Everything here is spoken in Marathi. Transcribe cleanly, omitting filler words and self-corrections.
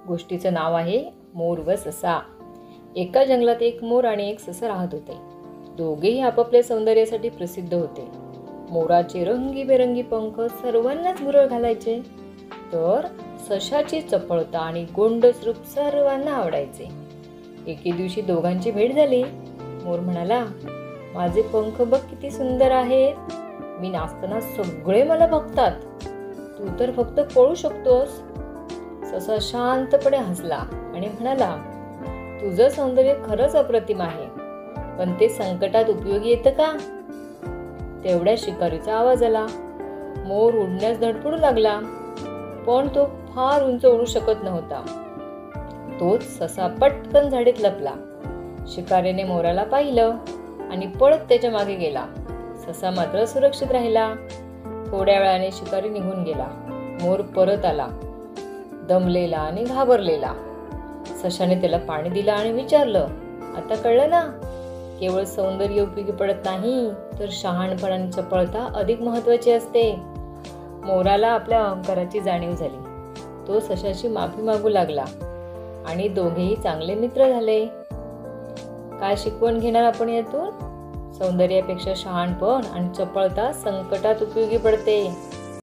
गोष्टीचं नाव आहे मोर व ससा. एका जंगलात एक मोर आणि एक ससा राहत होते. दोघेही आपापल्या सौंदर्यासाठी प्रसिद्ध होते. मोराचे रंगीबेरंगी पंख सर्वांनाच भुरळ घालायचे, तर सशाची चपळता आणि गोंडस रूप सर्वांना आवडायचे. एके दिवशी दोघांची भेट झाली. मोर म्हणाला, माझे पंख बघ किती सुंदर आहेत. मी नाचताना सगळे मला बघतात. तू तर फक्त पळू शकतोस. ससा शांतपणे हसला आणि म्हणाला, तुझं सौंदर्य खरंच अप्रतिम आहे, पण ते संकटात उपयोगी येतं का? तेवढ्या शिकारीचा आवाज आला. मोर उडण्यास धडपडू लागला, पण तो फार उंच उडू शकत नव्हता. तोच ससा पटकन झाडीत लपला. शिकारीने मोराला पाहिलं आणि पळत त्याच्या मागे गेला. ससा मात्र सुरक्षित राहिला. थोड्या वेळाने शिकारी निघून गेला. मोर परत आला, दमलेला आणि घाबरलेला. सशाने त्याला पाणी दिलं आणि विचारलं, आता कळलं ना, केवळ सौंदर्य उपयोगी पडत नाही, तर शहाणपण आणि चपळता अधिक महत्वाची असते. मोराला आपल्या अहंकाराची जाणीव झाली. तो सशाची माफी मागू लागला आणि दोघेही चांगले मित्र झाले. काय शिकवण घेणार आपण यातून? सौंदर्यापेक्षा शहाणपण आणि चपळता संकटात उपयोगी पडते.